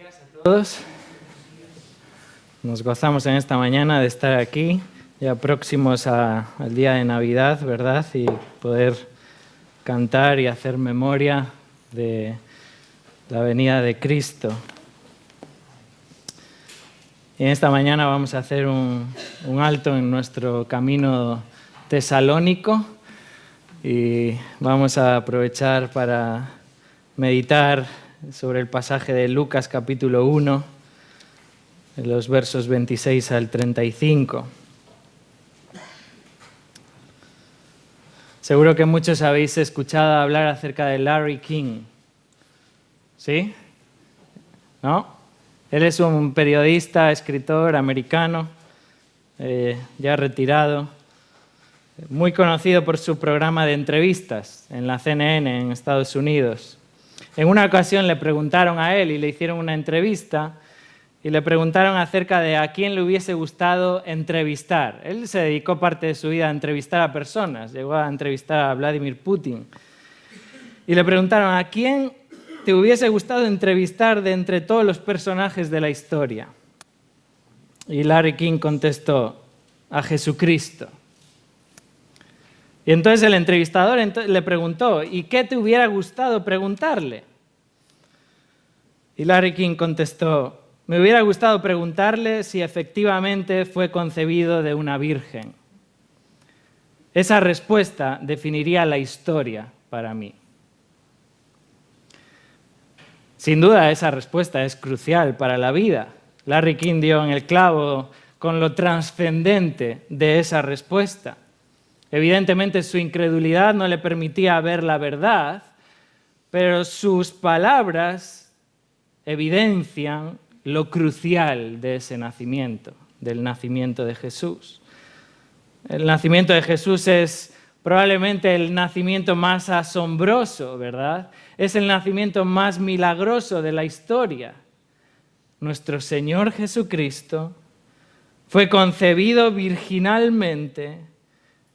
días a todos. Nos gozamos en esta mañana de estar aquí, ya próximos al día de Navidad, ¿verdad? Y poder cantar y hacer memoria de la venida de Cristo. Y en esta mañana vamos a hacer un alto en nuestro camino tesalónico y vamos a aprovechar para meditar sobre el pasaje de Lucas capítulo 1, de los versos 26 al 35. Seguro que muchos habéis escuchado hablar acerca de Larry King. ¿Sí? ¿No? Él es un periodista, escritor americano, ya retirado, muy conocido por su programa de entrevistas en la CNN en Estados Unidos. En una ocasión le preguntaron a él y le hicieron una entrevista y le preguntaron acerca de a quién le hubiese gustado entrevistar. Él se dedicó parte de su vida a entrevistar a personas, llegó a entrevistar a Vladimir Putin. Y le preguntaron a quién te hubiese gustado entrevistar de entre todos los personajes de la historia. Y Larry King contestó, a Jesucristo. Y entonces el entrevistador le preguntó, ¿y qué te hubiera gustado preguntarle? Y Larry King contestó, me hubiera gustado preguntarle si efectivamente fue concebido de una virgen. Esa respuesta definiría la historia para mí. Sin duda, esa respuesta es crucial para la vida. Larry King dio en el clavo con lo trascendente de esa respuesta. Evidentemente, su incredulidad no le permitía ver la verdad, pero sus palabras evidencian lo crucial de ese nacimiento, del nacimiento de Jesús. El nacimiento de Jesús es probablemente el nacimiento más asombroso, ¿verdad? Es el nacimiento más milagroso de la historia. Nuestro Señor Jesucristo fue concebido virginalmente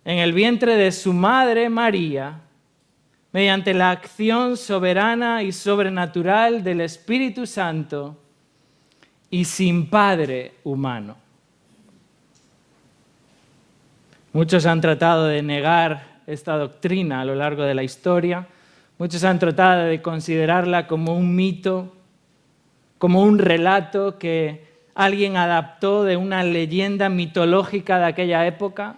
en el vientre de su madre María, mediante la acción soberana y sobrenatural del Espíritu Santo y sin padre humano. Muchos han tratado de negar esta doctrina a lo largo de la historia. Muchos han tratado de considerarla como un mito, como un relato que alguien adaptó de una leyenda mitológica de aquella época.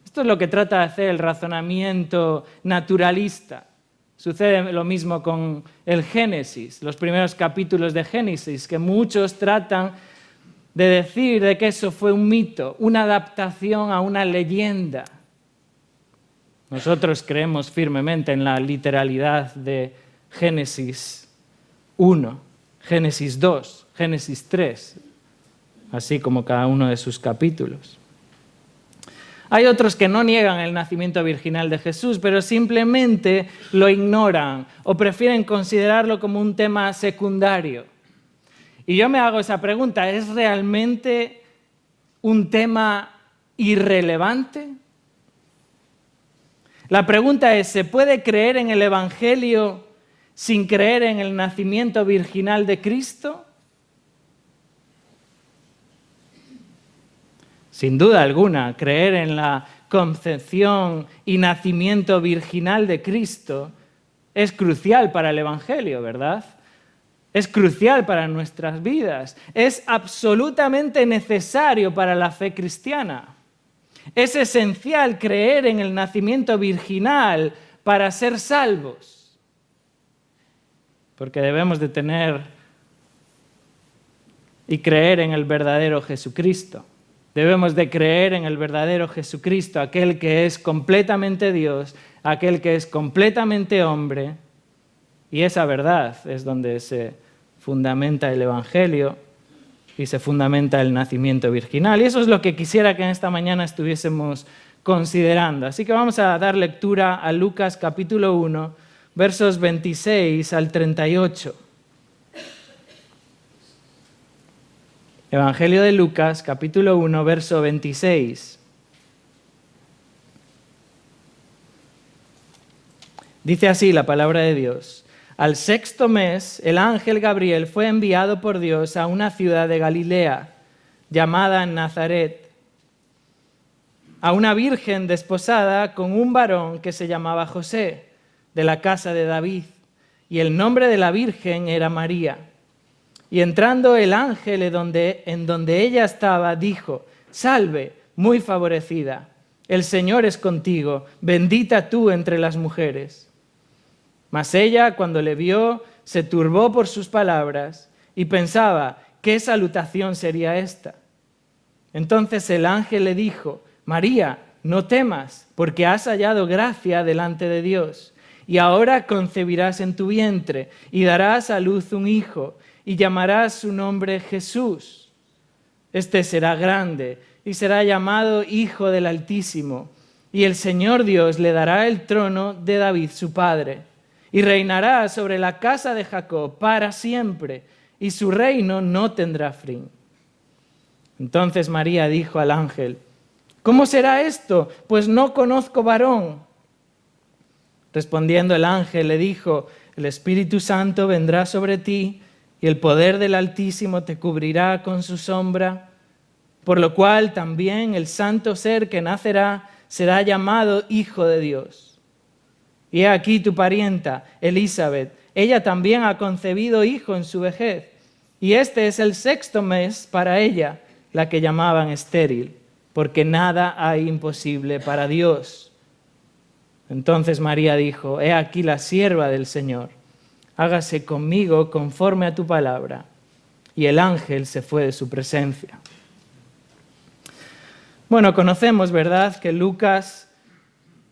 Esto es lo que trata de hacer el razonamiento naturalista. Sucede lo mismo con el Génesis, los primeros capítulos de Génesis, que muchos tratan de decir de que eso fue un mito, una adaptación a una leyenda. Nosotros creemos firmemente en la literalidad de Génesis 1, Génesis 2, Génesis 3, así como cada uno de sus capítulos. Hay otros que no niegan el nacimiento virginal de Jesús, pero simplemente lo ignoran o prefieren considerarlo como un tema secundario. Y yo me hago esa pregunta, ¿es realmente un tema irrelevante? La pregunta es, ¿se puede creer en el Evangelio sin creer en el nacimiento virginal de Cristo? Sin duda alguna, creer en la concepción y nacimiento virginal de Cristo es crucial para el Evangelio, ¿verdad? Es crucial para nuestras vidas. Es absolutamente necesario para la fe cristiana. Es esencial creer en el nacimiento virginal para ser salvos. Porque debemos de tener y creer en el verdadero Jesucristo. Debemos de creer en el verdadero Jesucristo, aquel que es completamente Dios, aquel que es completamente hombre. Y esa verdad es donde se fundamenta el Evangelio y se fundamenta el nacimiento virginal. Y eso es lo que quisiera que en esta mañana estuviésemos considerando. Así que vamos a dar lectura a Lucas capítulo 1, versos 26 al 38. Evangelio de Lucas, capítulo 1, verso 26. Dice así la palabra de Dios. Al 6º mes, el ángel Gabriel fue enviado por Dios a una ciudad de Galilea llamada Nazaret, a una virgen desposada con un varón que se llamaba José, de la casa de David, y el nombre de la virgen era María. Y entrando el ángel en donde ella estaba, dijo: «Salve, muy favorecida, el Señor es contigo, bendita tú entre las mujeres». Mas ella, cuando le vio, se turbó por sus palabras y pensaba: ¿qué salutación sería esta? Entonces el ángel le dijo: «María, no temas, porque has hallado gracia delante de Dios, y ahora concebirás en tu vientre y darás a luz un hijo, y llamarás su nombre Jesús. Este será grande y será llamado Hijo del Altísimo, y el Señor Dios le dará el trono de David su padre, y reinará sobre la casa de Jacob para siempre, y su reino no tendrá fin». Entonces María dijo al ángel: «¿Cómo será esto? Pues no conozco varón». Respondiendo el ángel le dijo: «El Espíritu Santo vendrá sobre ti, y el poder del Altísimo te cubrirá con su sombra, por lo cual también el santo ser que nacerá será llamado Hijo de Dios. Y he aquí tu parienta, Elisabet, ella también ha concebido hijo en su vejez, y este es el 6º mes para ella, la que llamaban estéril, porque nada hay imposible para Dios». Entonces María dijo: «He aquí la sierva del Señor, hágase conmigo conforme a tu palabra». Y el ángel se fue de su presencia. Bueno, conocemos, ¿verdad?, que Lucas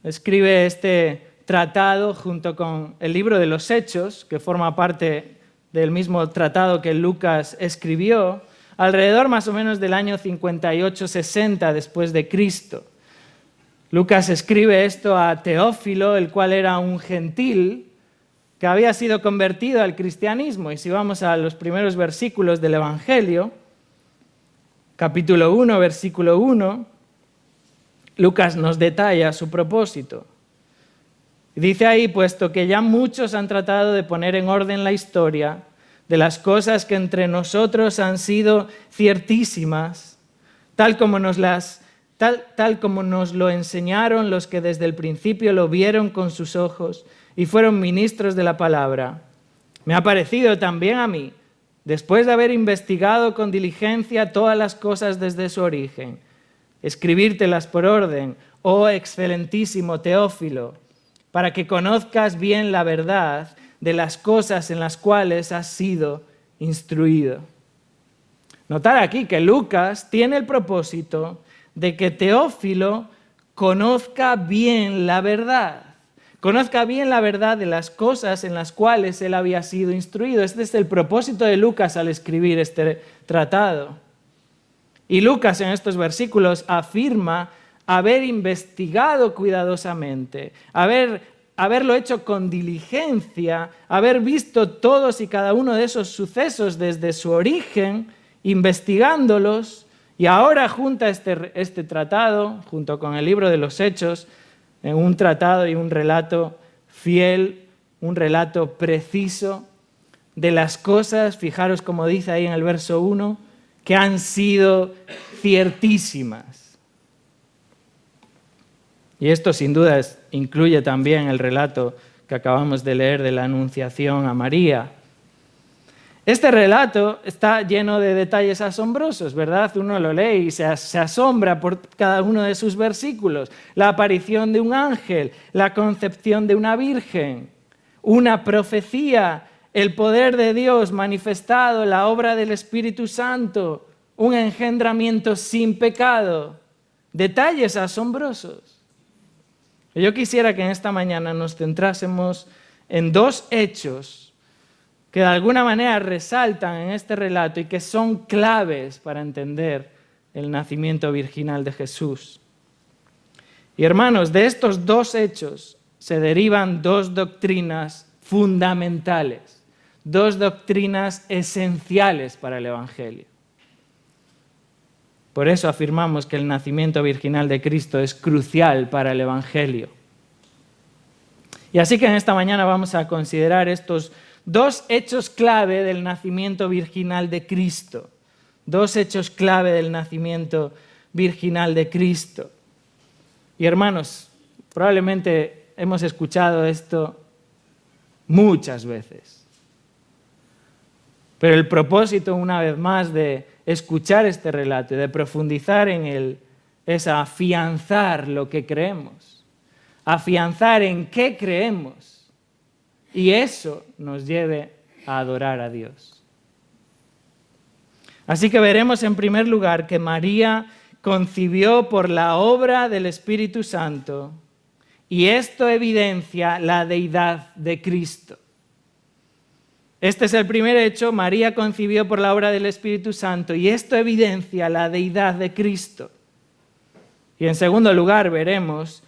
escribe este tratado junto con el libro de los Hechos, que forma parte del mismo tratado que Lucas escribió, alrededor más o menos del año 58-60 después de Cristo. Lucas escribe esto a Teófilo, el cual era un gentil que había sido convertido al cristianismo. Y si vamos a los primeros versículos del Evangelio, capítulo 1, versículo 1, Lucas nos detalla su propósito. Dice ahí: «Puesto que ya muchos han tratado de poner en orden la historia de las cosas que entre nosotros han sido ciertísimas, tal como nos lo enseñaron los que desde el principio lo vieron con sus ojos y fueron ministros de la palabra, me ha parecido también a mí, después de haber investigado con diligencia todas las cosas desde su origen, escribírtelas por orden, oh excelentísimo Teófilo, para que conozcas bien la verdad de las cosas en las cuales has sido instruido». Notar aquí que Lucas tiene el propósito de que Teófilo conozca bien la verdad de las cosas en las cuales él había sido instruido. Este es el propósito de Lucas al escribir este tratado. Y Lucas en estos versículos afirma haber investigado cuidadosamente, haberlo hecho con diligencia, haber visto todos y cada uno de esos sucesos desde su origen, investigándolos, y ahora junta este tratado, junto con el libro de los Hechos, en un tratado y un relato fiel, un relato preciso de las cosas, fijaros como dice ahí en el verso 1, que han sido ciertísimas. Y esto sin duda incluye también el relato que acabamos de leer de la Anunciación a María. Este relato está lleno de detalles asombrosos, ¿verdad? Uno lo lee y se asombra por cada uno de sus versículos. La aparición de un ángel, la concepción de una virgen, una profecía, el poder de Dios manifestado, la obra del Espíritu Santo, un engendramiento sin pecado. Detalles asombrosos. Yo quisiera que en esta mañana nos centrásemos en dos hechos que de alguna manera resaltan en este relato y que son claves para entender el nacimiento virginal de Jesús. Y hermanos, de estos dos hechos se derivan dos doctrinas fundamentales, dos doctrinas esenciales para el Evangelio. Por eso afirmamos que el nacimiento virginal de Cristo es crucial para el Evangelio. Y así que en esta mañana vamos a considerar estos dos hechos clave del nacimiento virginal de Cristo. Dos hechos clave del nacimiento virginal de Cristo. Y hermanos, probablemente hemos escuchado esto muchas veces. Pero el propósito, una vez más, de escuchar este relato y de profundizar en él es afianzar lo que creemos, afianzar en qué creemos, y eso nos lleve a adorar a Dios. Así que veremos en primer lugar que María concibió por la obra del Espíritu Santo, y esto evidencia la deidad de Cristo. Este es el primer hecho: María concibió por la obra del Espíritu Santo, y esto evidencia la deidad de Cristo. Y en segundo lugar veremos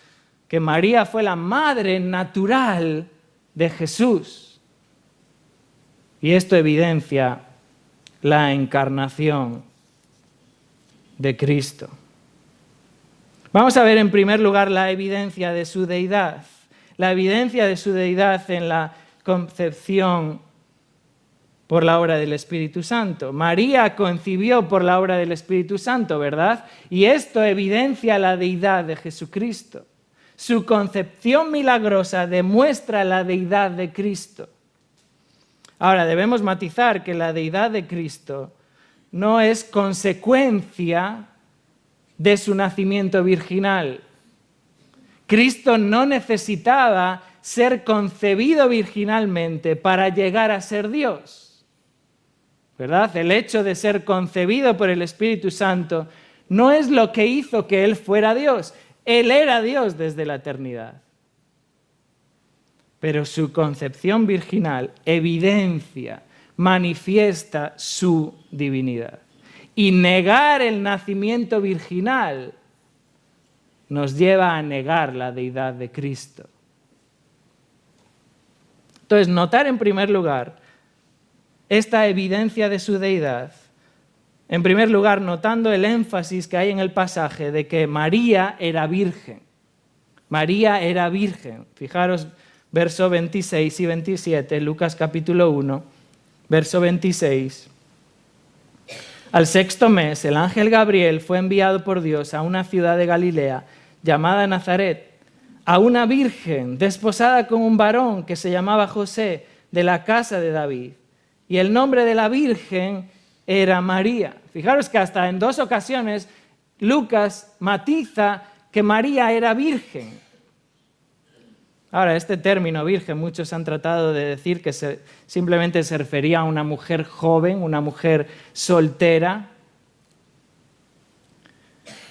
que María fue la madre natural de Jesús, y esto evidencia la encarnación de Cristo. Vamos a ver en primer lugar la evidencia de su deidad, la evidencia de su deidad en la concepción por la obra del Espíritu Santo. María concibió por la obra del Espíritu Santo, ¿verdad? Y esto evidencia la deidad de Jesucristo. Su concepción milagrosa demuestra la deidad de Cristo. Ahora, debemos matizar que la deidad de Cristo no es consecuencia de su nacimiento virginal. Cristo no necesitaba ser concebido virginalmente para llegar a ser Dios, ¿verdad? El hecho de ser concebido por el Espíritu Santo no es lo que hizo que Él fuera Dios. Él era Dios desde la eternidad. Pero su concepción virginal evidencia, manifiesta su divinidad. Y negar el nacimiento virginal nos lleva a negar la deidad de Cristo. Entonces, notar en primer lugar esta evidencia de su deidad, en primer lugar notando el énfasis que hay en el pasaje de que María era virgen. María era virgen. Fijaros, verso 26 y 27, Lucas capítulo 1, verso 26. Al sexto mes, el ángel Gabriel fue enviado por Dios a una ciudad de Galilea llamada Nazaret, a una virgen desposada con un varón que se llamaba José, de la casa de David. Y el nombre de la virgen era María. Fijaros que hasta en dos ocasiones Lucas matiza que María era virgen. Ahora, este término virgen, muchos han tratado de decir que simplemente se refería a una mujer joven, una mujer soltera.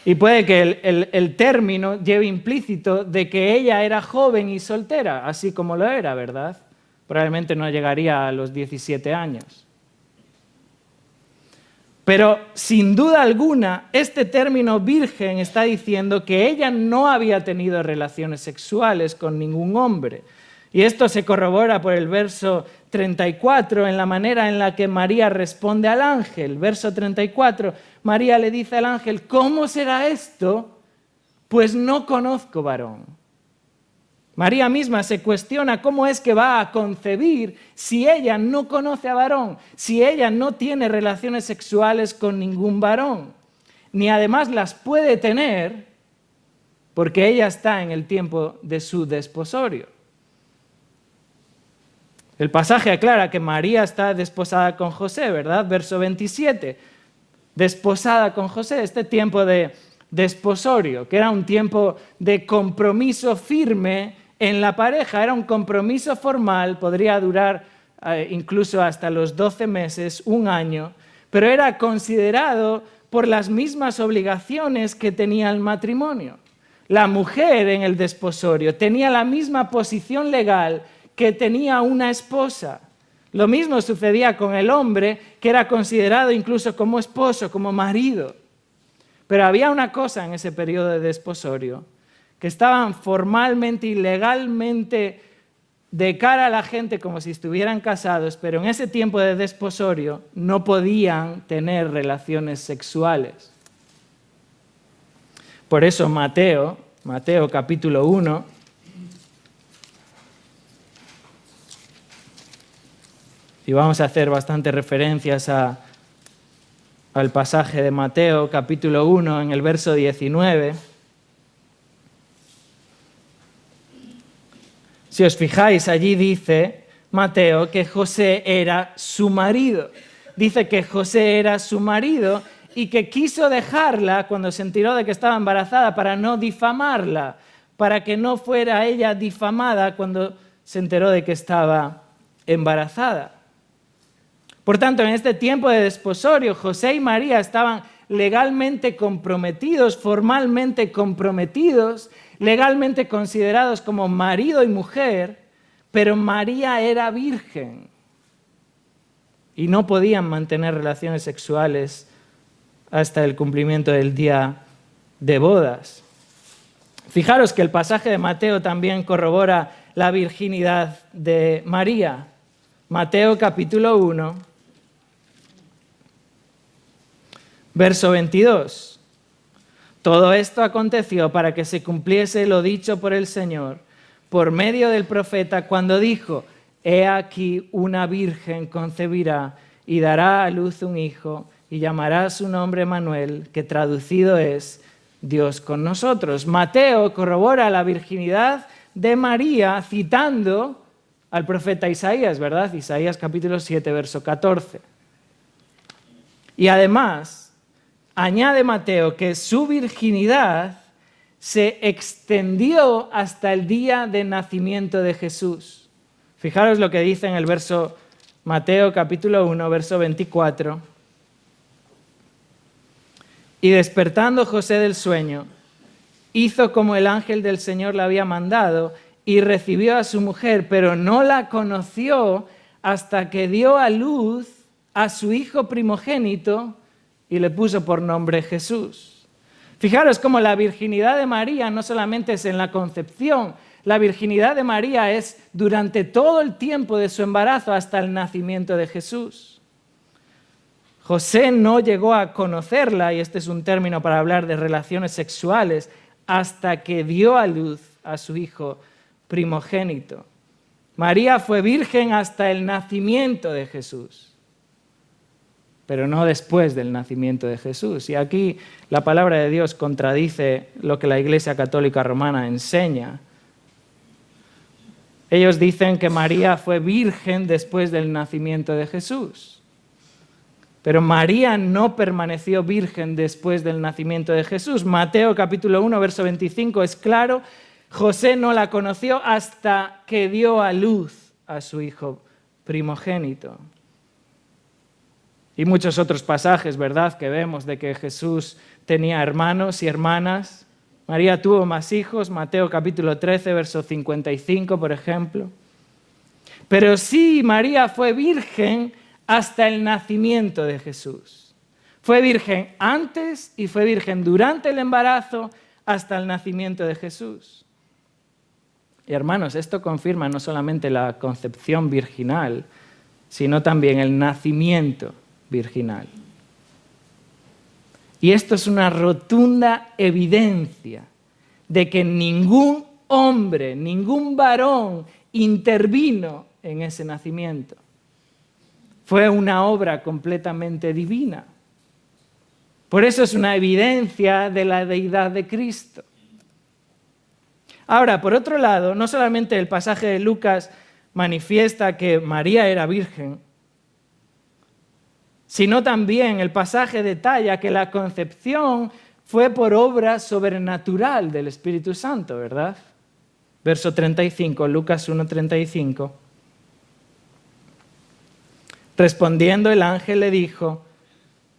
Y puede que el término lleve implícito de que ella era joven y soltera, así como lo era, ¿verdad? Probablemente no llegaría a los 17 años. Pero sin duda alguna, este término virgen está diciendo que ella no había tenido relaciones sexuales con ningún hombre. Y esto se corrobora por el verso 34 en la manera en la que María responde al ángel. Verso 34, María le dice al ángel: ¿cómo será esto? Pues no conozco varón. María misma se cuestiona cómo es que va a concebir si ella no conoce a varón, si ella no tiene relaciones sexuales con ningún varón, ni además las puede tener porque ella está en el tiempo de su desposorio. El pasaje aclara que María está desposada con José, ¿verdad? Verso 27, desposada con José, este tiempo de desposorio, que era un tiempo de compromiso firme en la pareja, era un compromiso formal, podría durar incluso hasta los 12 meses, un año, pero era considerado por las mismas obligaciones que tenía el matrimonio. La mujer en el desposorio tenía la misma posición legal que tenía una esposa. Lo mismo sucedía con el hombre, que era considerado incluso como esposo, como marido. Pero había una cosa en ese periodo de desposorio, que estaban formalmente y legalmente de cara a la gente como si estuvieran casados, pero en ese tiempo de desposorio no podían tener relaciones sexuales. Por eso Mateo capítulo 1, Y vamos a hacer bastantes referencias al pasaje de Mateo, capítulo 1, en el verso 19. Si os fijáis, allí dice Mateo que José era su marido. Dice que José era su marido y que quiso dejarla cuando se enteró de que estaba embarazada para no difamarla, para que no fuera ella difamada cuando se enteró de que estaba embarazada. Por tanto, en este tiempo de desposorio, José y María estaban legalmente comprometidos, formalmente comprometidos, legalmente considerados como marido y mujer, pero María era virgen y no podían mantener relaciones sexuales hasta el cumplimiento del día de bodas. Fijaros que el pasaje de Mateo también corrobora la virginidad de María. Mateo capítulo 1, verso 22. Todo esto aconteció para que se cumpliese lo dicho por el Señor por medio del profeta cuando dijo: He aquí una virgen concebirá y dará a luz un hijo y llamará su nombre Manuel, que traducido es Dios con nosotros. Mateo corrobora la virginidad de María citando al profeta Isaías, ¿verdad? Isaías capítulo 7, verso 14. Y además, añade Mateo que su virginidad se extendió hasta el día de nacimiento de Jesús. Fijaros lo que dice en el verso Mateo capítulo 1, verso 24. Y despertando José del sueño, hizo como el ángel del Señor le había mandado y recibió a su mujer, pero no la conoció hasta que dio a luz a su hijo primogénito y le puso por nombre Jesús. Fijaros cómo la virginidad de María no solamente es en la concepción, la virginidad de María es durante todo el tiempo de su embarazo hasta el nacimiento de Jesús. José no llegó a conocerla, y este es un término para hablar de relaciones sexuales, hasta que dio a luz a su hijo primogénito. María fue virgen hasta el nacimiento de Jesús, pero no después del nacimiento de Jesús. Y aquí la palabra de Dios contradice lo que la Iglesia Católica Romana enseña. Ellos dicen que María fue virgen después del nacimiento de Jesús. Pero María no permaneció virgen después del nacimiento de Jesús. Mateo capítulo 1, verso 25 es claro. José no la conoció hasta que dio a luz a su hijo primogénito. Y muchos otros pasajes, ¿verdad?, que vemos de que Jesús tenía hermanos y hermanas. María tuvo más hijos, Mateo capítulo 13, verso 55, por ejemplo. Pero sí, María fue virgen hasta el nacimiento de Jesús. Fue virgen antes y fue virgen durante el embarazo hasta el nacimiento de Jesús. Y hermanos, esto confirma no solamente la concepción virginal, sino también el nacimiento virginal. Y esto es una rotunda evidencia de que ningún hombre, ningún varón intervino en ese nacimiento. Fue una obra completamente divina. Por eso es una evidencia de la deidad de Cristo. Ahora, por otro lado, no solamente el pasaje de Lucas manifiesta que María era virgen, sino también el pasaje detalla que la concepción fue por obra sobrenatural del Espíritu Santo, ¿verdad? Verso 35, Lucas 1:35. Respondiendo el ángel le dijo: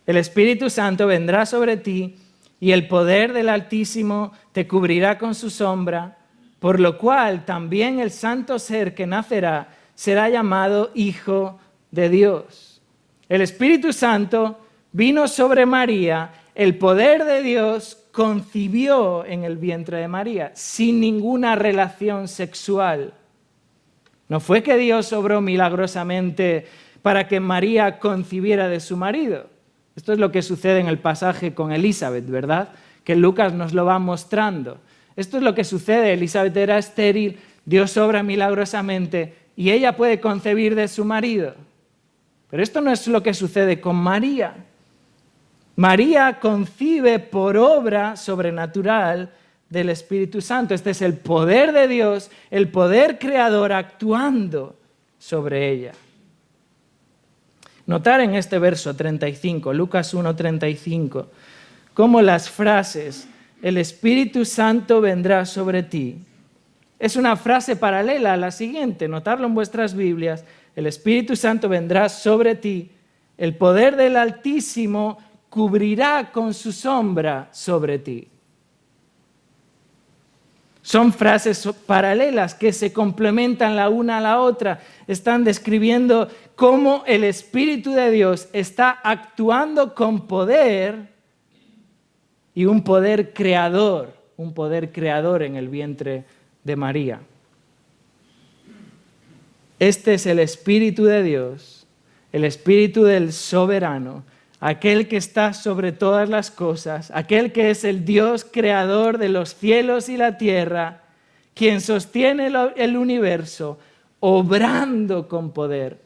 el Espíritu Santo vendrá sobre ti y el poder del Altísimo te cubrirá con su sombra, por lo cual también el santo ser que nacerá será llamado Hijo de Dios. El Espíritu Santo vino sobre María, el poder de Dios concibió en el vientre de María, sin ninguna relación sexual. No fue que Dios obró milagrosamente para que María concibiera de su marido. Esto es lo que sucede en el pasaje con Elizabeth, ¿verdad? Que Lucas nos lo va mostrando. Esto es lo que sucede. Elizabeth era estéril, Dios obra milagrosamente y ella puede concebir de su marido. Pero esto no es lo que sucede con María. María concibe por obra sobrenatural del Espíritu Santo. Este es el poder de Dios, el poder creador actuando sobre ella. Notar en este verso 35, Lucas 1:35, cómo las frases "el Espíritu Santo vendrá sobre ti" es una frase paralela a la siguiente. Notarlo en vuestras Biblias: el Espíritu Santo vendrá sobre ti, el poder del Altísimo cubrirá con su sombra sobre ti. Son frases paralelas que se complementan la una a la otra. Están describiendo cómo el Espíritu de Dios está actuando con poder y un poder creador en el vientre de María. Este es el Espíritu de Dios, el Espíritu del soberano, aquel que está sobre todas las cosas, aquel que es el Dios creador de los cielos y la tierra, quien sostiene el universo, obrando con poder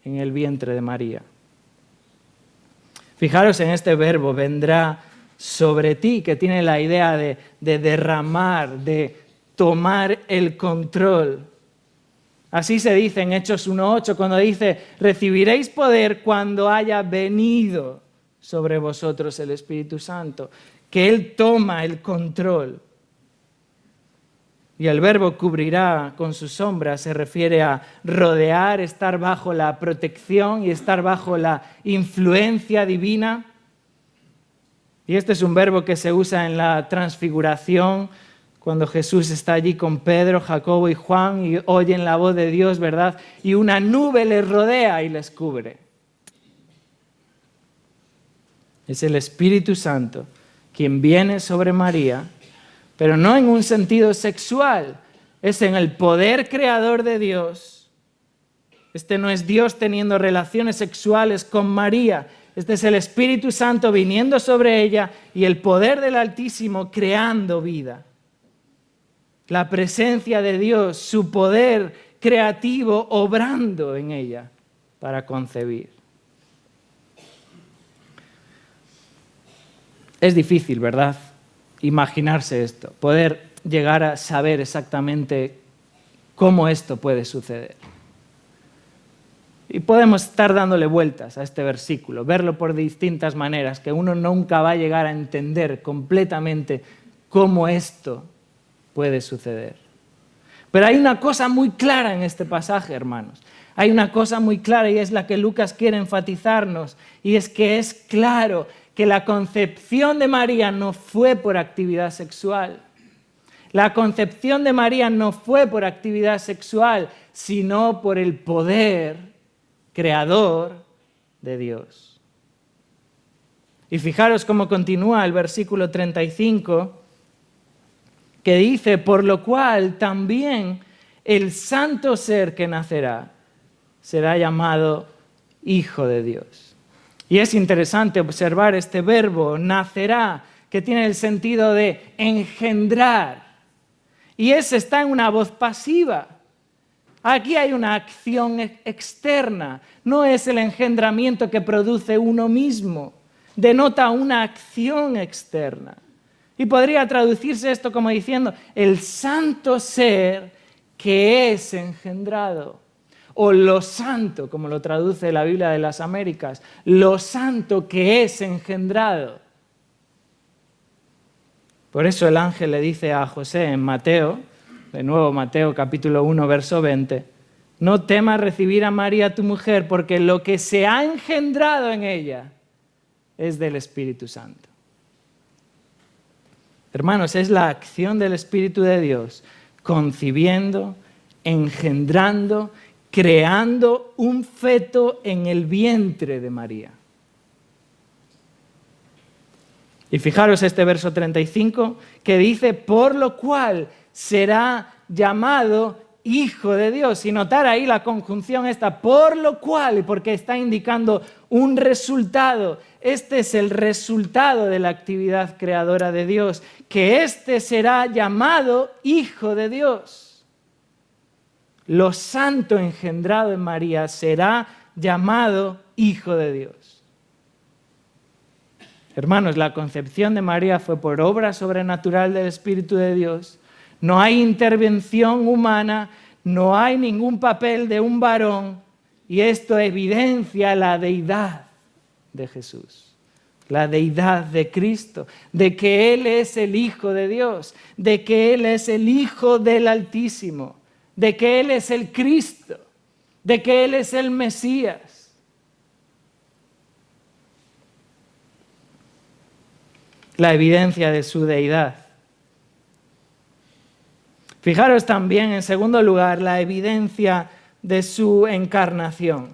en el vientre de María. Fijaros en este verbo, vendrá sobre ti, que tiene la idea de derramar, de tomar el control. Así se dice en Hechos 1:8, cuando dice: recibiréis poder cuando haya venido sobre vosotros el Espíritu Santo, que Él toma el control. Y el verbo cubrirá con su sombra se refiere a rodear, estar bajo la protección y estar bajo la influencia divina. Y este es un verbo que se usa en la transfiguración, cuando Jesús está allí con Pedro, Jacobo y Juan y oyen la voz de Dios, ¿verdad? Y una nube les rodea y les cubre. Es el Espíritu Santo quien viene sobre María, pero no en un sentido sexual, es en el poder creador de Dios. Este no es Dios teniendo relaciones sexuales con María, este es el Espíritu Santo viniendo sobre ella y el poder del Altísimo creando vida. La presencia de Dios, su poder creativo obrando en ella para concebir. Es difícil, ¿verdad?, imaginarse esto, poder llegar a saber exactamente cómo esto puede suceder. Y podemos estar dándole vueltas a este versículo, verlo por distintas maneras, que uno nunca va a llegar a entender completamente cómo esto puede suceder. Pero hay una cosa muy clara en este pasaje, hermanos. Hay una cosa muy clara y es la que Lucas quiere enfatizarnos, y es que es claro que la concepción de María no fue por actividad sexual. La concepción de María no fue por actividad sexual, sino por el poder creador de Dios. Y fijaros cómo continúa el versículo 35, que dice: por lo cual también el santo ser que nacerá será llamado Hijo de Dios. Y es interesante observar este verbo, nacerá, que tiene el sentido de engendrar. Y ese está en una voz pasiva. Aquí hay una acción externa, no es el engendramiento que produce uno mismo, denota una acción externa. Y podría traducirse esto como diciendo: el santo ser que es engendrado. O lo santo, como lo traduce la Biblia de las Américas, lo santo que es engendrado. Por eso el ángel le dice a José en Mateo, de nuevo Mateo capítulo 1, verso 20, no temas recibir a María tu mujer, porque lo que se ha engendrado en ella es del Espíritu Santo. Hermanos, es la acción del Espíritu de Dios concibiendo, engendrando, creando un feto en el vientre de María. Y fijaros este verso 35 que dice: por lo cual será llamado Hijo de Dios. Y notar ahí la conjunción esta, por lo cual, porque está indicando un resultado. Este es el resultado de la actividad creadora de Dios, que éste será llamado Hijo de Dios. Lo santo engendrado en María será llamado Hijo de Dios. Hermanos, la concepción de María fue por obra sobrenatural del Espíritu de Dios. No hay intervención humana, no hay ningún papel de un varón, y esto evidencia la deidad de Jesús, la deidad de Cristo, de que Él es el Hijo de Dios, de que Él es el Hijo del Altísimo, de que Él es el Cristo, de que Él es el Mesías. La evidencia de su deidad. Fijaros también, en segundo lugar, la evidencia de su encarnación.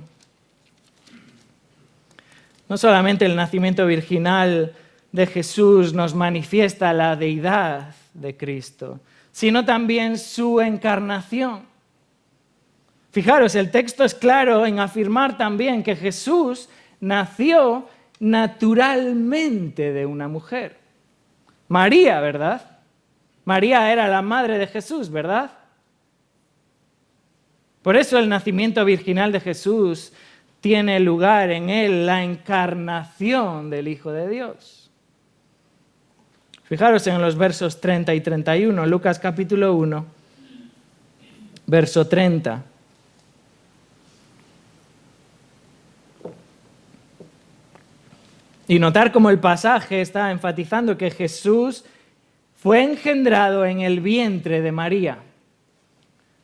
No solamente el nacimiento virginal de Jesús nos manifiesta la deidad de Cristo, sino también su encarnación. Fijaros, el texto es claro en afirmar también que Jesús nació naturalmente de una mujer. María, ¿verdad? María era la madre de Jesús, ¿verdad? Por eso el nacimiento virginal de Jesús tiene lugar en él, la encarnación del Hijo de Dios. Fijaros en los versos 30 y 31, Lucas capítulo 1, verso 30. Y notar cómo el pasaje está enfatizando que Jesús fue engendrado en el vientre de María.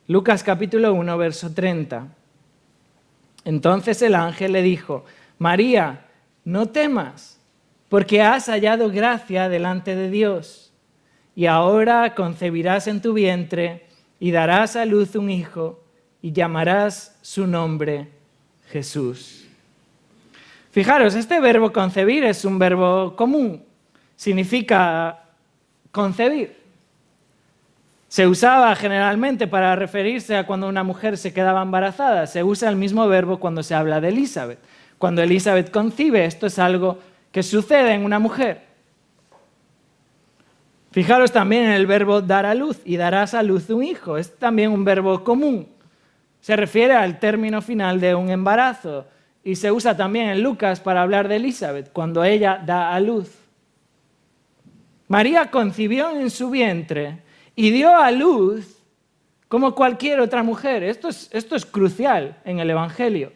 Lucas capítulo 1, verso 30. Entonces el ángel le dijo: María, no temas, porque has hallado gracia delante de Dios, y ahora concebirás en tu vientre y darás a luz un hijo, y llamarás su nombre Jesús. Fijaros, este verbo concebir es un verbo común, significa concebir. Se usaba generalmente para referirse a cuando una mujer se quedaba embarazada. Se usa el mismo verbo cuando se habla de Elizabeth. Cuando Elizabeth concibe, esto es algo que sucede en una mujer. Fijaros también en el verbo dar a luz, y darás a luz un hijo. Es también un verbo común. Se refiere al término final de un embarazo. Y se usa también en Lucas para hablar de Elizabeth, cuando ella da a luz. María concibió en su vientre y dio a luz como cualquier otra mujer. Esto es crucial en el Evangelio.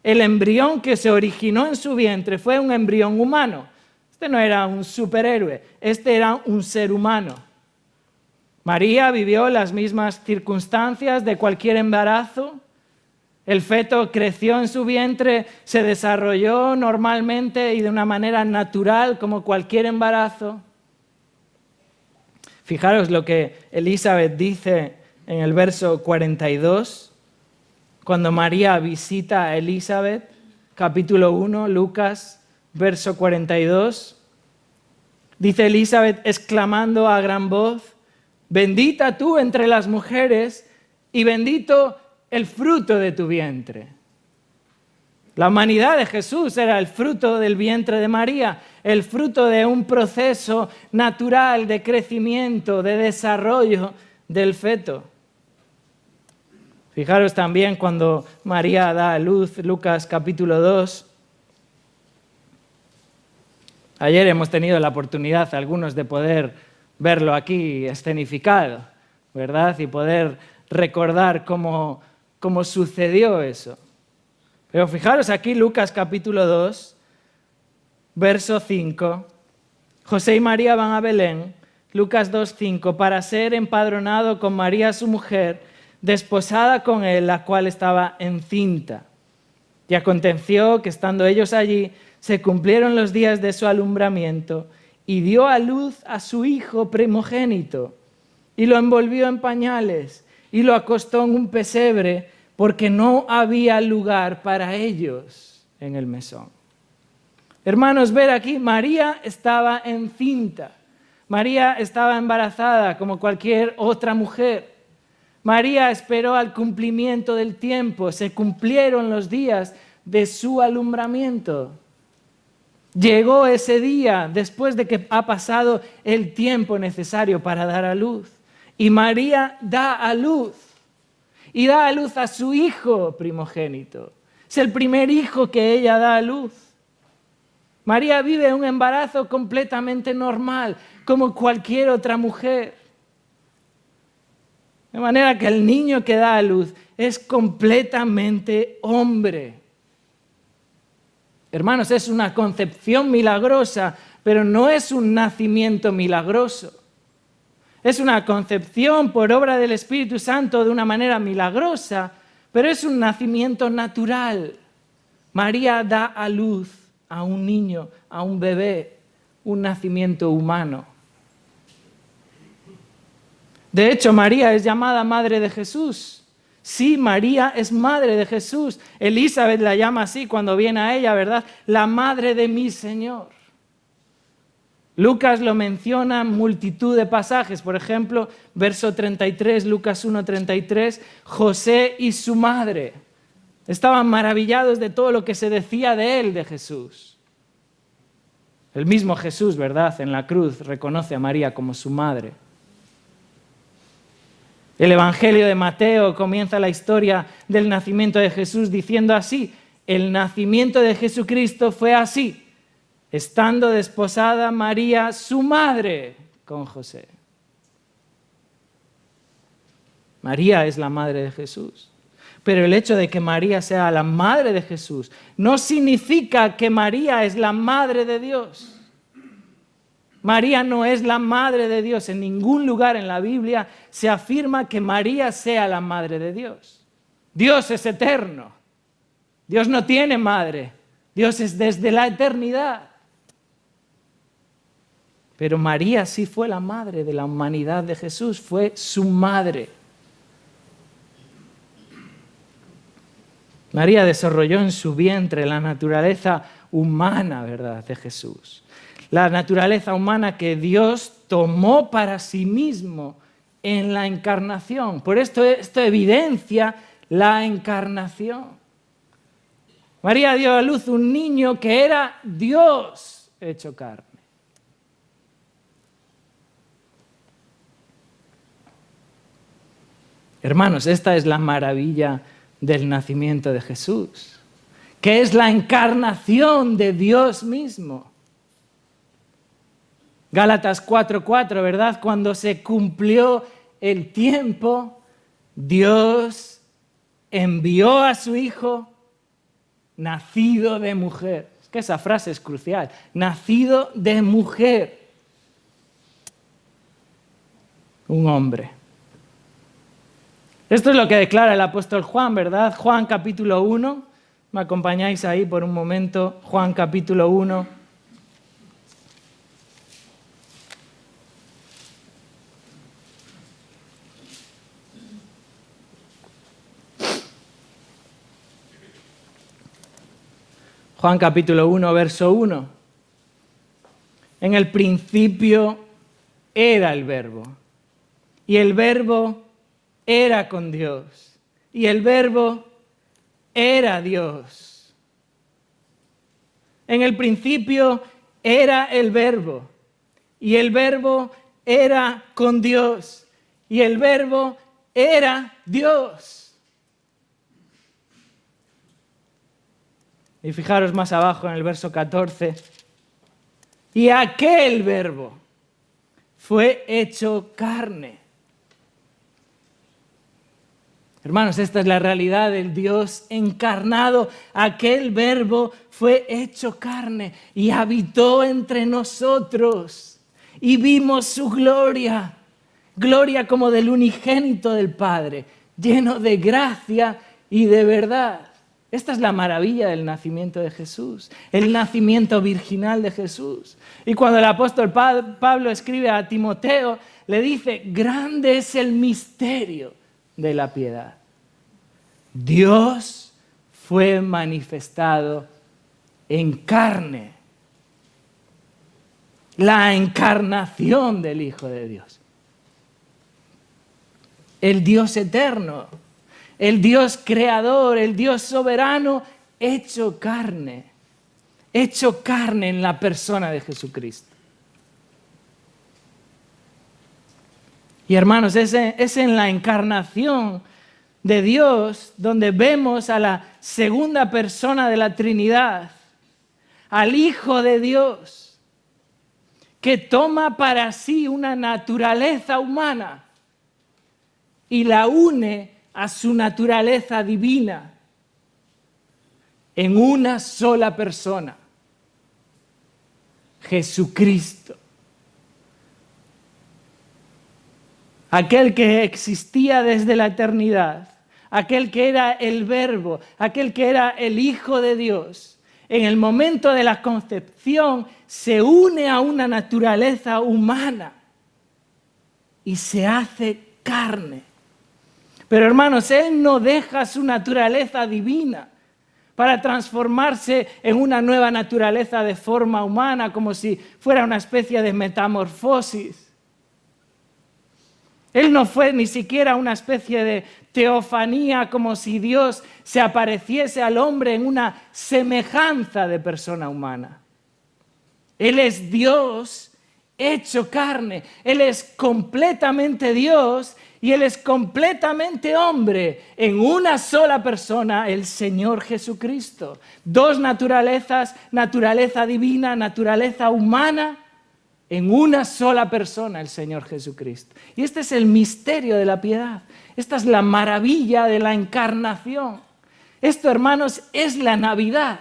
El embrión que se originó en su vientre fue un embrión humano. Este no era un superhéroe, este era un ser humano. María vivió las mismas circunstancias de cualquier embarazo. El feto creció en su vientre, se desarrolló normalmente y de una manera natural como cualquier embarazo. Fijaros lo que Elizabeth dice en el verso 42, cuando María visita a Elizabeth, capítulo 1, Lucas, verso 42. Dice Elizabeth exclamando a gran voz: bendita tú entre las mujeres y bendito el fruto de tu vientre. La humanidad de Jesús era el fruto del vientre de María, el fruto de un proceso natural de crecimiento, de desarrollo del feto. Fijaros también cuando María da a luz, Lucas capítulo 2. Ayer hemos tenido la oportunidad, algunos, de poder verlo aquí escenificado, ¿verdad? Y poder recordar cómo sucedió eso. Pero fijaros aquí, Lucas capítulo 2, verso 5. José y María van a Belén, Lucas 2:5, para ser empadronado con María su mujer, desposada con él, la cual estaba encinta. Y aconteció que estando ellos allí, se cumplieron los días de su alumbramiento, y dio a luz a su hijo primogénito, y lo envolvió en pañales, y lo acostó en un pesebre, porque no había lugar para ellos en el mesón. Hermanos, ver aquí, María estaba encinta. María estaba embarazada como cualquier otra mujer. María esperó al cumplimiento del tiempo. Se cumplieron los días de su alumbramiento. Llegó ese día después de que ha pasado el tiempo necesario para dar a luz. Y María da a luz. Y da a luz a su hijo primogénito. Es el primer hijo que ella da a luz. María vive un embarazo completamente normal, como cualquier otra mujer. De manera que el niño que da a luz es completamente hombre. Hermanos, es una concepción milagrosa, pero no es un nacimiento milagroso. Es una concepción por obra del Espíritu Santo de una manera milagrosa, pero es un nacimiento natural. María da a luz a un niño, a un bebé, un nacimiento humano. De hecho, María es llamada Madre de Jesús. Sí, María es Madre de Jesús. Elizabeth la llama así cuando viene a ella, ¿verdad? La Madre de mi Señor. Lucas lo menciona en multitud de pasajes. Por ejemplo, verso 33, Lucas 1:33, José y su madre estaban maravillados de todo lo que se decía de él, de Jesús. El mismo Jesús, ¿verdad? En la cruz reconoce a María como su madre. El Evangelio de Mateo comienza la historia del nacimiento de Jesús diciendo así: el nacimiento de Jesucristo fue así, estando desposada María, su madre, con José. María es la madre de Jesús. Pero el hecho de que María sea la madre de Jesús no significa que María es la madre de Dios. María no es la madre de Dios. En ningún lugar en la Biblia se afirma que María sea la madre de Dios. Dios es eterno. Dios no tiene madre. Dios es desde la eternidad. Pero María sí fue la madre de la humanidad de Jesús, fue su madre. María desarrolló en su vientre la naturaleza humana, ¿verdad?, de Jesús. La naturaleza humana que Dios tomó para sí mismo en la encarnación. Por esto evidencia la encarnación. María dio a luz un niño que era Dios hecho carne. Hermanos, esta es la maravilla del nacimiento de Jesús, que es la encarnación de Dios mismo. Gálatas 4:4, ¿verdad? Cuando se cumplió el tiempo, Dios envió a su Hijo nacido de mujer. Es que esa frase es crucial. Nacido de mujer. Un hombre. Esto es lo que declara el apóstol Juan, ¿verdad? Juan capítulo 1. ¿Me acompañáis ahí por un momento? Juan capítulo 1. Juan capítulo 1, verso 1. En el principio era el Verbo, y el Verbo era con Dios, y el Verbo era Dios. En el principio era el Verbo, y el Verbo era con Dios, y el Verbo era Dios. Y fijaros más abajo en el verso 14. Y aquel Verbo fue hecho carne. Hermanos, esta es la realidad del Dios encarnado. Aquel Verbo fue hecho carne y habitó entre nosotros. Y vimos su gloria, gloria como del unigénito del Padre, lleno de gracia y de verdad. Esta es la maravilla del nacimiento de Jesús, el nacimiento virginal de Jesús. Y cuando el apóstol Pablo escribe a Timoteo, le dice: grande es el misterio de la piedad. Dios fue manifestado en carne. La encarnación del Hijo de Dios. El Dios eterno. El Dios creador, el Dios soberano, hecho carne en la persona de Jesucristo. Y hermanos, es en la encarnación de Dios, donde vemos a la segunda persona de la Trinidad, al Hijo de Dios, que toma para sí una naturaleza humana y la une a su naturaleza divina en una sola persona, Jesucristo. Aquel que existía desde la eternidad, aquel que era el Verbo, aquel que era el Hijo de Dios, en el momento de la concepción se une a una naturaleza humana y se hace carne. Pero hermanos, Él no deja su naturaleza divina para transformarse en una nueva naturaleza de forma humana, como si fuera una especie de metamorfosis. Él no fue ni siquiera una especie de teofanía, como si Dios se apareciese al hombre en una semejanza de persona humana. Él es Dios hecho carne. Él es completamente Dios y Él es completamente hombre en una sola persona, el Señor Jesucristo. Dos naturalezas, naturaleza divina, naturaleza humana, en una sola persona, el Señor Jesucristo. Y este es el misterio de la piedad. Esta es la maravilla de la encarnación. Esto, hermanos, es la Navidad.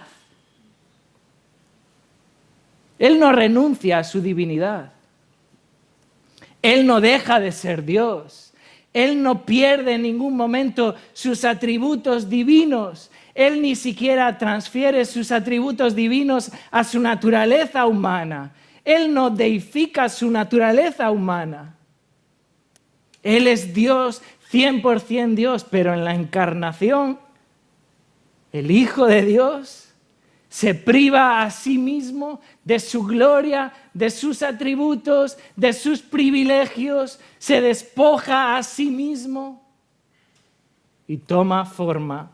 Él no renuncia a su divinidad. Él no deja de ser Dios. Él no pierde en ningún momento sus atributos divinos. Él ni siquiera transfiere sus atributos divinos a su naturaleza humana. Él no deifica su naturaleza humana. Él es Dios, 100% Dios, pero en la encarnación, el Hijo de Dios se priva a sí mismo de su gloria, de sus atributos, de sus privilegios, se despoja a sí mismo y toma forma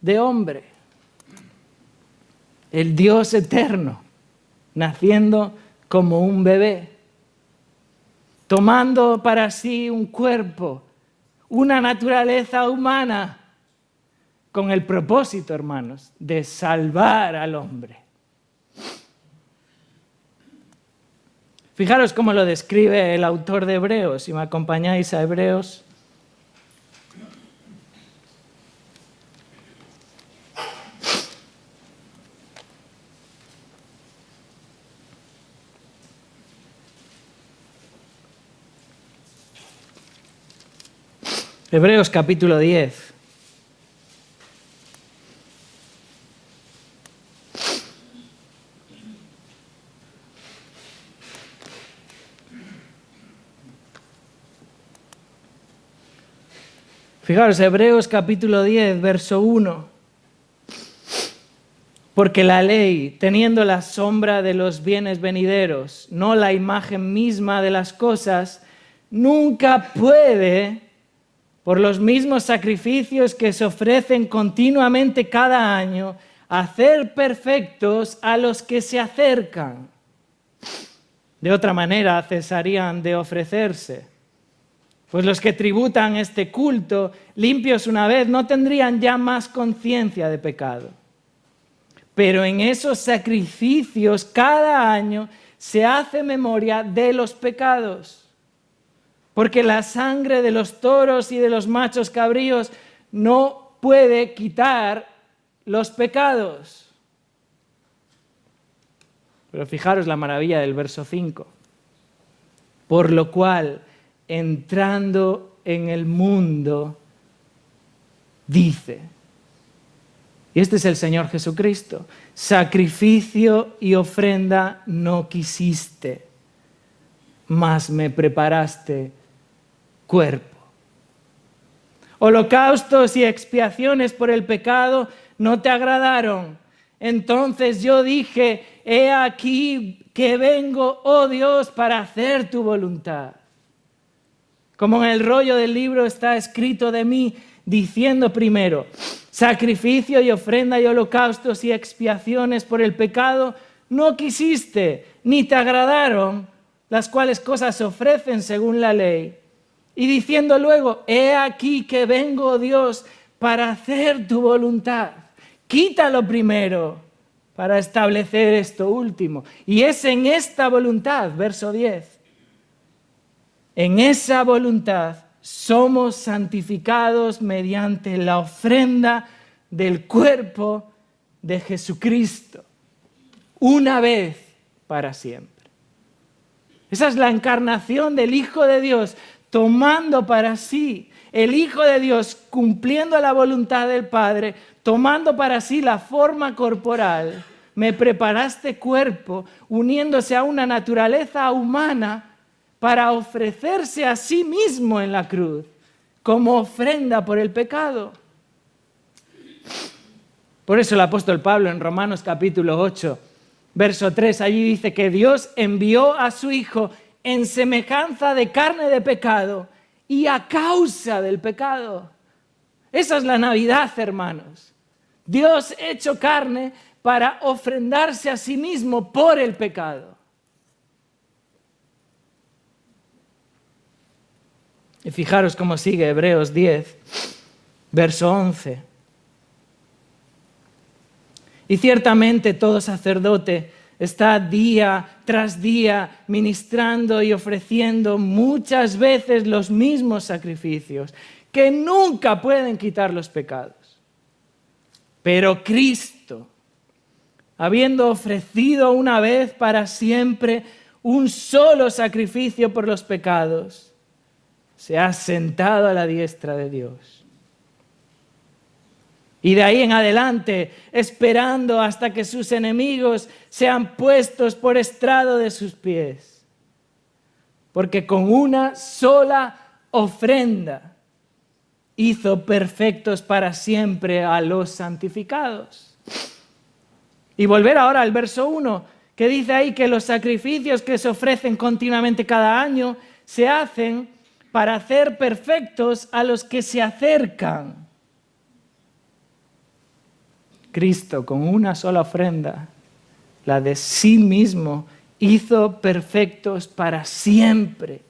de hombre. El Dios eterno, naciendo como un bebé, tomando para sí un cuerpo, una naturaleza humana, con el propósito, hermanos, de salvar al hombre. Fijaros cómo lo describe el autor de Hebreos, si me acompañáis a Hebreos. Hebreos capítulo 10. Fijaros, Hebreos capítulo 10, verso 1. Porque la ley, teniendo la sombra de los bienes venideros, no la imagen misma de las cosas, nunca puede, por los mismos sacrificios que se ofrecen continuamente cada año, hacer perfectos a los que se acercan. De otra manera, cesarían de ofrecerse. Pues los que tributan este culto, limpios una vez, no tendrían ya más conciencia de pecado. Pero en esos sacrificios cada año se hace memoria de los pecados. Porque la sangre de los toros y de los machos cabríos no puede quitar los pecados. Pero fijaros la maravilla del verso 5. Por lo cual, entrando en el mundo, dice, y este es el Señor Jesucristo, sacrificio y ofrenda no quisiste, mas me preparaste cuerpo. Holocaustos y expiaciones por el pecado no te agradaron. Entonces yo dije, he aquí que vengo, oh Dios, para hacer tu voluntad. Como en el rollo del libro está escrito de mí, diciendo primero, sacrificio y ofrenda y holocaustos y expiaciones por el pecado no quisiste, ni te agradaron, las cuales cosas se ofrecen según la ley. Y diciendo luego, he aquí que vengo, oh Dios, para hacer tu voluntad. Quítalo primero para establecer esto último. Y es en esta voluntad, verso 10, en esa voluntad somos santificados mediante la ofrenda del cuerpo de Jesucristo, una vez para siempre. Esa es la encarnación del Hijo de Dios, tomando para sí, el Hijo de Dios cumpliendo la voluntad del Padre, tomando para sí la forma corporal. Me preparaste cuerpo, uniéndose a una naturaleza humana para ofrecerse a sí mismo en la cruz, como ofrenda por el pecado. Por eso el apóstol Pablo en Romanos capítulo 8, verso 3, allí dice que Dios envió a su Hijo en semejanza de carne de pecado y a causa del pecado. Esa es la Navidad, hermanos. Dios hecho carne para ofrendarse a sí mismo por el pecado. Y fijaros cómo sigue Hebreos 10, verso 11. Y ciertamente todo sacerdote está día tras día ministrando y ofreciendo muchas veces los mismos sacrificios que nunca pueden quitar los pecados. Pero Cristo, habiendo ofrecido una vez para siempre un solo sacrificio por los pecados, se ha sentado a la diestra de Dios. Y de ahí en adelante, esperando hasta que sus enemigos sean puestos por estrado de sus pies. Porque con una sola ofrenda hizo perfectos para siempre a los santificados. Y volver ahora al verso 1, que dice ahí que los sacrificios que se ofrecen continuamente cada año se hacen para hacer perfectos a los que se acercan. Cristo, con una sola ofrenda, la de sí mismo, hizo perfectos para siempre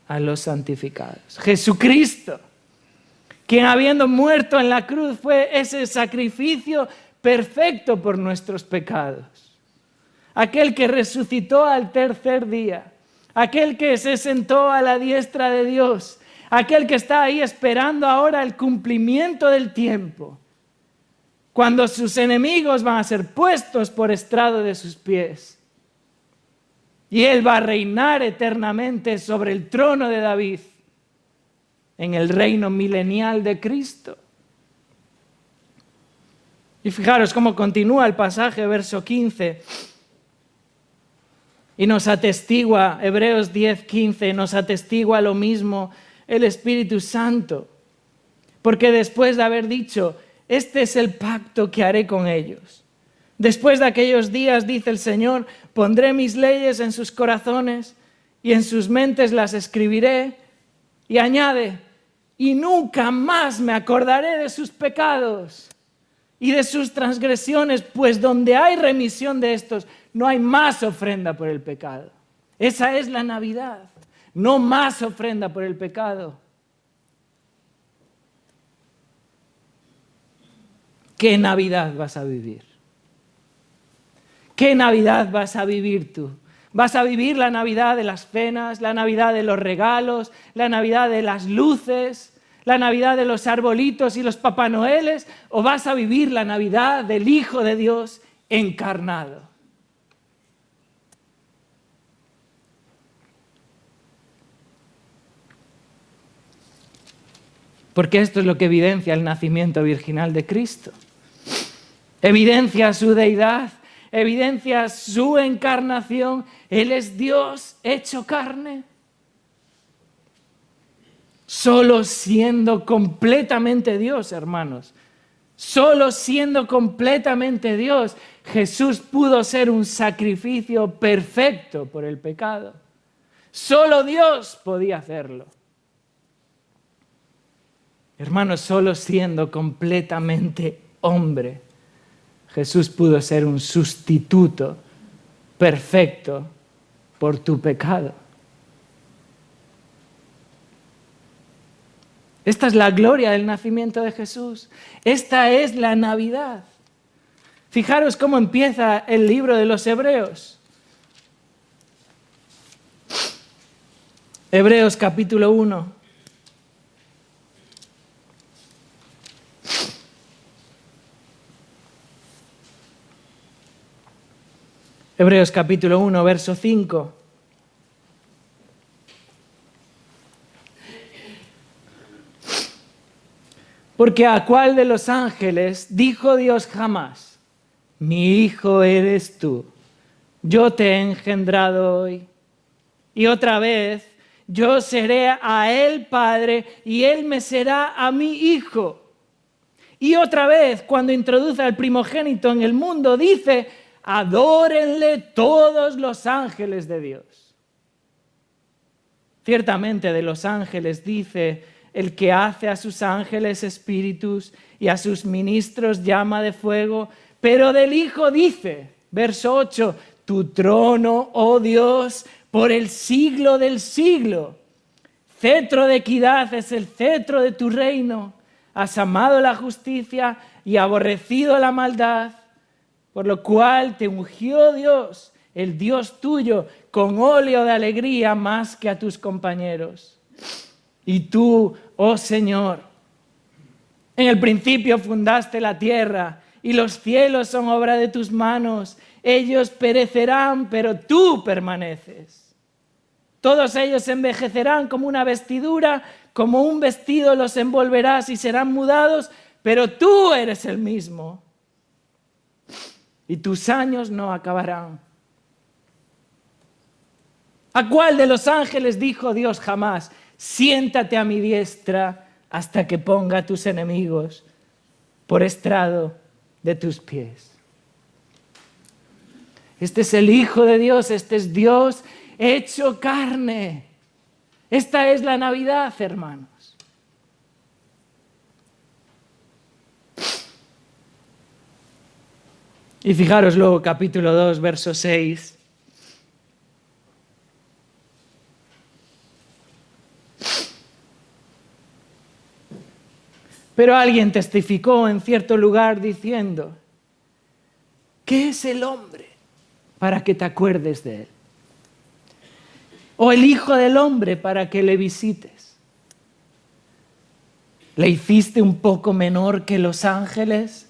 a los santificados. Jesucristo, quien habiendo muerto en la cruz fue ese sacrificio perfecto por nuestros pecados. Aquel que resucitó al tercer día, aquel que se sentó a la diestra de Dios, aquel que está ahí esperando ahora el cumplimiento del tiempo, cuando sus enemigos van a ser puestos por estrado de sus pies. Y Él va a reinar eternamente sobre el trono de David, en el reino milenial de Cristo. Y fijaros cómo continúa el pasaje, verso 15. Y nos atestigua, Hebreos 10:15, nos atestigua lo mismo el Espíritu Santo. Porque después de haber dicho, este es el pacto que haré con ellos. Después de aquellos días, dice el Señor, pondré mis leyes en sus corazones y en sus mentes las escribiré. Y añade, y nunca más me acordaré de sus pecados y de sus transgresiones, pues donde hay remisión de estos, no hay más ofrenda por el pecado. Esa es la Navidad, no más ofrenda por el pecado. ¿Qué Navidad vas a vivir? ¿Qué Navidad vas a vivir tú? ¿Vas a vivir la Navidad de las cenas, la Navidad de los regalos, la Navidad de las luces, la Navidad de los arbolitos y los Papá Noeles? ¿O vas a vivir la Navidad del Hijo de Dios encarnado? Porque esto es lo que evidencia el nacimiento virginal de Cristo. Evidencia su deidad, evidencia su encarnación. Él es Dios hecho carne. Solo siendo completamente Dios, hermanos. Solo siendo completamente Dios, Jesús pudo ser un sacrificio perfecto por el pecado. Solo Dios podía hacerlo. Hermanos, solo siendo completamente hombre, Jesús pudo ser un sustituto perfecto por tu pecado. Esta es la gloria del nacimiento de Jesús. Esta es la Navidad. Fijaros cómo empieza el libro de los Hebreos. Hebreos capítulo 1. Hebreos capítulo 1, verso 5. Porque ¿a cuál de los ángeles dijo Dios jamás: mi hijo eres tú, yo te he engendrado hoy? Y otra vez, yo seré a él padre y él me será a mi hijo. Y otra vez, cuando introduce al primogénito en el mundo, dice: adórenle todos los ángeles de Dios. Ciertamente de los ángeles dice: el que hace a sus ángeles espíritus y a sus ministros llama de fuego. Pero del Hijo dice, verso 8, tu trono, oh Dios, por el siglo del siglo. Cetro de equidad es el cetro de tu reino. Has amado la justicia y aborrecido la maldad, por lo cual te ungió Dios, el Dios tuyo, con óleo de alegría más que a tus compañeros. Y tú, oh Señor, en el principio fundaste la tierra y los cielos son obra de tus manos. Ellos perecerán, pero tú permaneces. Todos ellos envejecerán como una vestidura, como un vestido los envolverás y serán mudados, pero tú eres el mismo. Y tus años no acabarán. ¿A cuál de los ángeles dijo Dios jamás: siéntate a mi diestra hasta que ponga a tus enemigos por estrado de tus pies? Este es el Hijo de Dios, este es Dios hecho carne. Esta es la Navidad, hermanos. Y fijaros luego, capítulo 2, verso 6. Pero alguien testificó en cierto lugar diciendo: ¿qué es el hombre para que te acuerdes de él? ¿O el Hijo del hombre para que le visites? ¿Le hiciste un poco menor que los ángeles?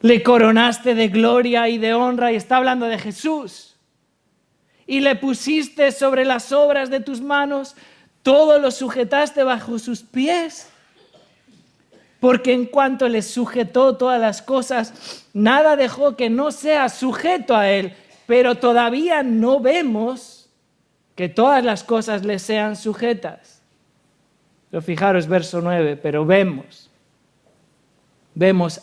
¿Le coronaste de gloria y de honra? Y está hablando de Jesús. ¿Y le pusiste sobre las obras de tus manos? ¿Todo lo sujetaste bajo sus pies? Porque en cuanto le sujetó todas las cosas, nada dejó que no sea sujeto a él. Pero todavía no vemos que todas las cosas le sean sujetas. Pero fijaros, verso 9, pero vemos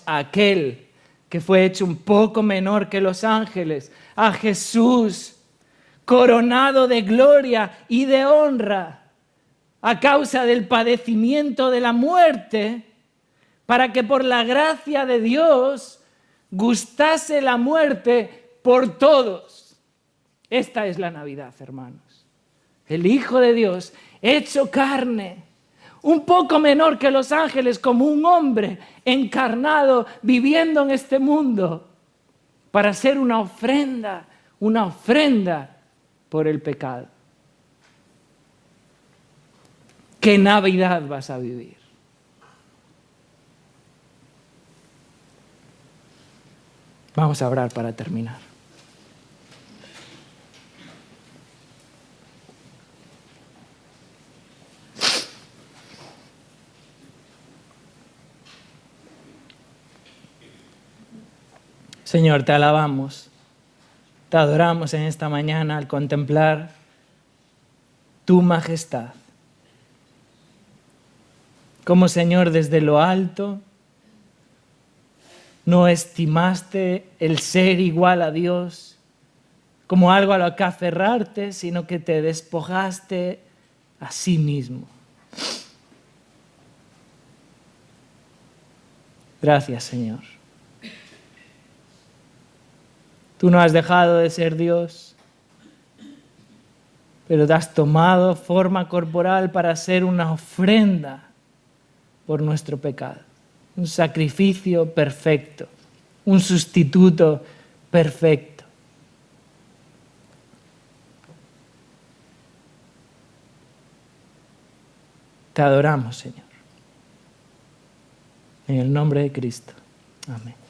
a aquel que fue hecho un poco menor que los ángeles, a Jesús, coronado de gloria y de honra, a causa del padecimiento de la muerte, para que por la gracia de Dios gustase la muerte por todos. Esta es la Navidad, hermanos. El Hijo de Dios, hecho carne, un poco menor que los ángeles, como un hombre encarnado, viviendo en este mundo, para ser una ofrenda por el pecado. ¿Qué Navidad vas a vivir? Vamos a orar para terminar. Señor, te alabamos, te adoramos en esta mañana al contemplar tu majestad. Como, Señor, desde lo alto no estimaste el ser igual a Dios como algo a lo que aferrarte, sino que te despojaste a sí mismo. Gracias, Señor. Tú no has dejado de ser Dios, pero te has tomado forma corporal para ser una ofrenda por nuestro pecado. Un sacrificio perfecto, un sustituto perfecto. Te adoramos, Señor. En el nombre de Cristo. Amén.